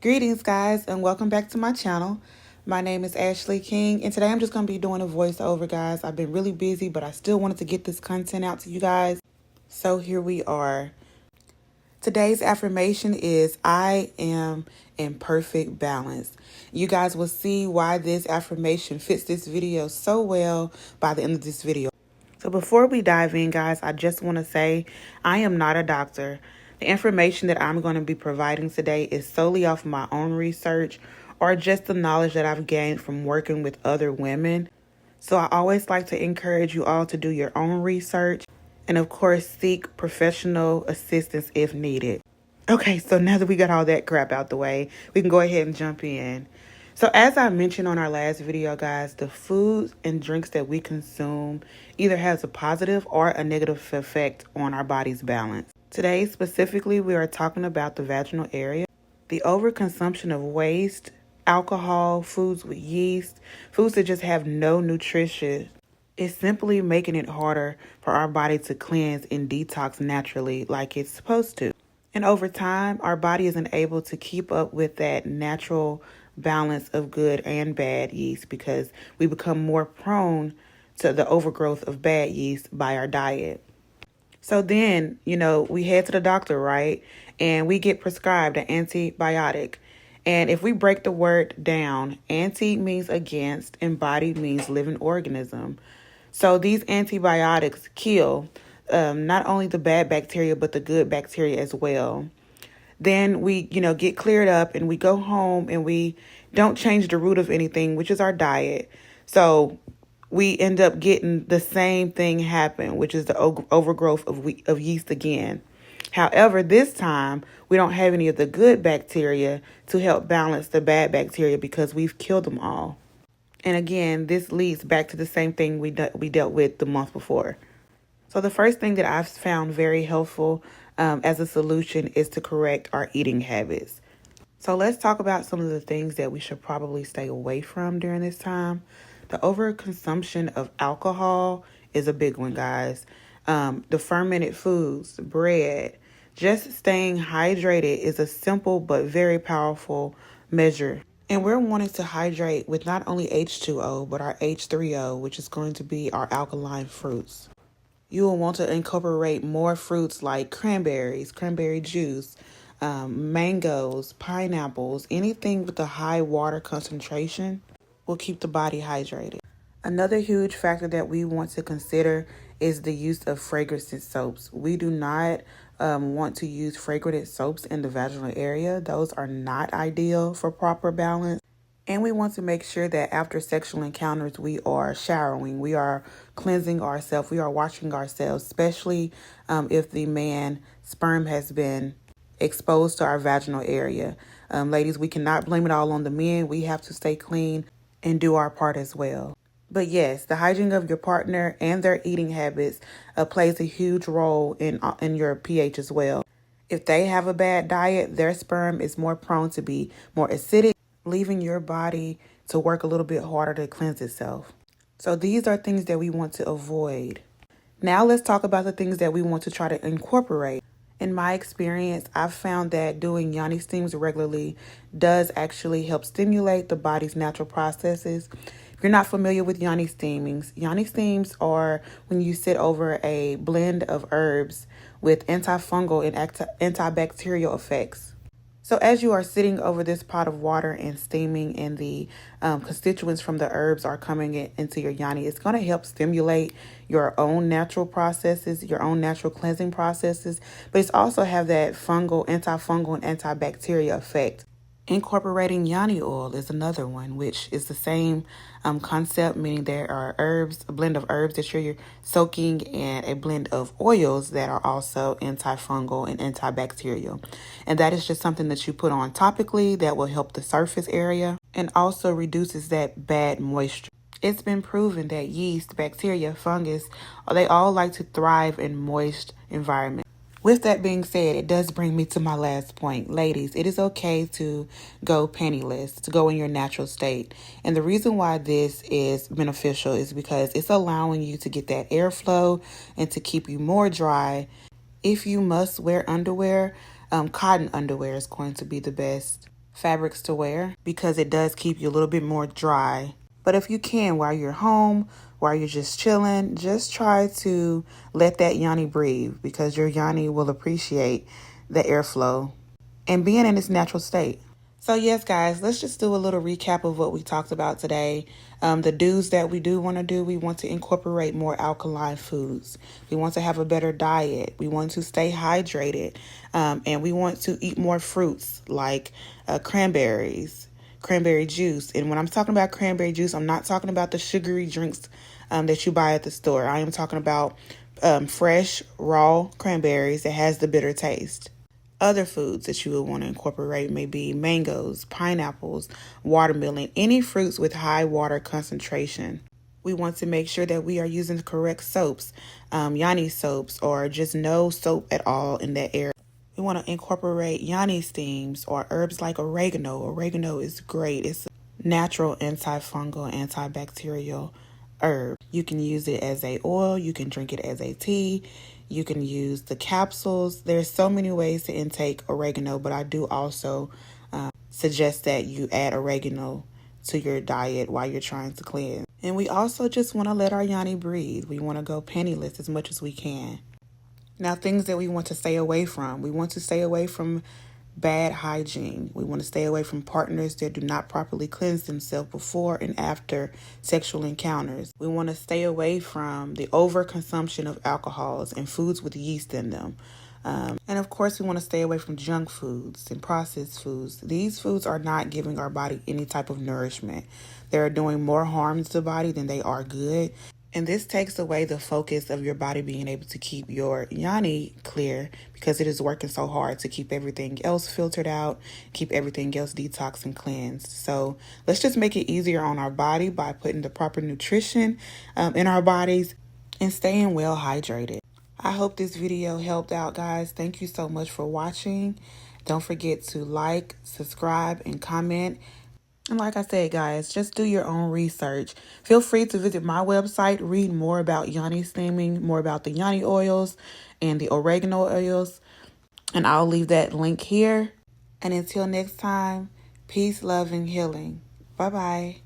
Greetings, guys, and welcome back to my channel. My name is Ashley King, and today I'm just going to be doing a voiceover, guys. I've been really busy, but I still wanted to get this content out to you guys. So here we are. Today's affirmation is I am in perfect balance. You guys will see why this affirmation fits this video so well by the end of this video. So before we dive in, guys, I just want to say I am not a doctor. The information that I'm going to be providing today is solely off my own research or just the knowledge that I've gained from working with other women. So I always like to encourage you all to do your own research and, of course, seek professional assistance if needed. Okay, so now that we got all that crap out the way, we can go ahead and jump in. So as I mentioned on our last video, guys, the foods and drinks that we consume either has a positive or a negative effect on our body's balance. Today, specifically, we are talking about the vaginal area, the overconsumption of waste, alcohol, foods with yeast, foods that just have no nutrition. It's simply making it harder for our body to cleanse and detox naturally like it's supposed to. And over time, our body isn't able to keep up with that natural balance of good and bad yeast because we become more prone to the overgrowth of bad yeast by our diet. So then, we head to the doctor, right? And we get prescribed an antibiotic. And if we break the word down, anti means against and body means living organism. So these antibiotics kill not only the bad bacteria, but the good bacteria as well. Then we, get cleared up and we go home and we don't change the root of anything, which is our diet. So we end up getting the same thing happen, which is the overgrowth of yeast again. However, this time we don't have any of the good bacteria to help balance the bad bacteria because we've killed them all. And again, this leads back to the same thing we dealt with the month before. So the first thing that I've found very helpful as a solution is to correct our eating habits. So let's talk about some of the things that we should probably stay away from during this time. The overconsumption of alcohol is a big one, guys. The fermented foods, bread, just staying hydrated is a simple but very powerful measure. And we're wanting to hydrate with not only H2O, but our H3O, which is going to be our alkaline fruits. You will want to incorporate more fruits like cranberries, cranberry juice, mangoes, pineapples, anything with a high water concentration will keep the body hydrated. Another huge factor that we want to consider is the use of fragrances soaps. We do not want to use fragrant soaps in the vaginal area. Those are not ideal for proper balance. And we want to make sure that after sexual encounters, we are showering, we are cleansing ourselves, we are washing ourselves, especially if the man's sperm has been exposed to our vaginal area. Ladies, we cannot blame it all on the men. We have to stay clean and do our part as well. But yes, the hygiene of your partner and their eating habits plays a huge role in your pH as well. If they have a bad diet, their sperm is more prone to be more acidic, leaving your body to work a little bit harder to cleanse itself. So these are things that we want to avoid. Now let's talk about the things that we want to try to incorporate. In my experience, I've found that doing yoni steams regularly does actually help stimulate the body's natural processes. If you're not familiar with yoni steams are when you sit over a blend of herbs with antifungal and antibacterial effects. So as you are sitting over this pot of water and steaming and the constituents from the herbs are coming into your yoni, it's going to help stimulate your own natural processes, your own natural cleansing processes, but it's also have that antifungal, and antibacterial effect. Incorporating yoni oil is another one, which is the same concept, meaning there are herbs, a blend of herbs that you're soaking, and a blend of oils that are also antifungal and antibacterial. And that is just something that you put on topically that will help the surface area and also reduces that bad moisture. It's been proven that yeast, bacteria, fungus, they all like to thrive in moist environments. With that being said, it does bring me to my last point. Ladies, it is okay to go pantyless, to go in your natural state. And the reason why this is beneficial is because it's allowing you to get that airflow and to keep you more dry. If you must wear underwear, cotton underwear is going to be the best fabrics to wear because it does keep you a little bit more dry. But if you can, while you're home, while you're just chilling, just try to let that yoni breathe because your yoni will appreciate the airflow and being in its natural state. So yes, guys, let's just do a little recap of what we talked about today. The do's that we do want to do, we want to incorporate more alkaline foods. We want to have a better diet. We want to stay hydrated. And we want to eat more fruits like cranberries, cranberry juice. And when I'm talking about cranberry juice, I'm not talking about the sugary drinks that you buy at the store. I am talking about fresh, raw cranberries that has the bitter taste. Other foods that you would want to incorporate may be mangoes, pineapples, watermelon, any fruits with high water concentration. We want to make sure that we are using the correct soaps, yoni soaps, or just no soap at all in that area. We want to incorporate yoni steams or herbs like oregano. Oregano is great. It's a natural antifungal, antibacterial herb. You can use it as a oil. You can drink it as a tea. You can use the capsules. There's so many ways to intake oregano, but I do also suggest that you add oregano to your diet while you're trying to cleanse. And we also just want to let our yoni breathe. We want to go penniless as much as we can. Now, things that we want to stay away from. We want to stay away from bad hygiene. We want to stay away from partners that do not properly cleanse themselves before and after sexual encounters. We want to stay away from the overconsumption of alcohols and foods with yeast in them. And of course, we want to stay away from junk foods and processed foods. These foods are not giving our body any type of nourishment. They're doing more harm to the body than they are good. And this takes away the focus of your body being able to keep your yoni clear because it is working so hard to keep everything else filtered out, keep everything else detoxed and cleansed. So let's just make it easier on our body by putting the proper nutrition in our bodies and staying well hydrated. I hope this video helped out, guys. Thank you so much for watching. Don't forget to like, subscribe, and comment. And like I said, guys, just do your own research. Feel free to visit my website, read more about yoni steaming, more about the yoni oils and the oregano oils. And I'll leave that link here. And until next time, peace, love, and healing. Bye-bye.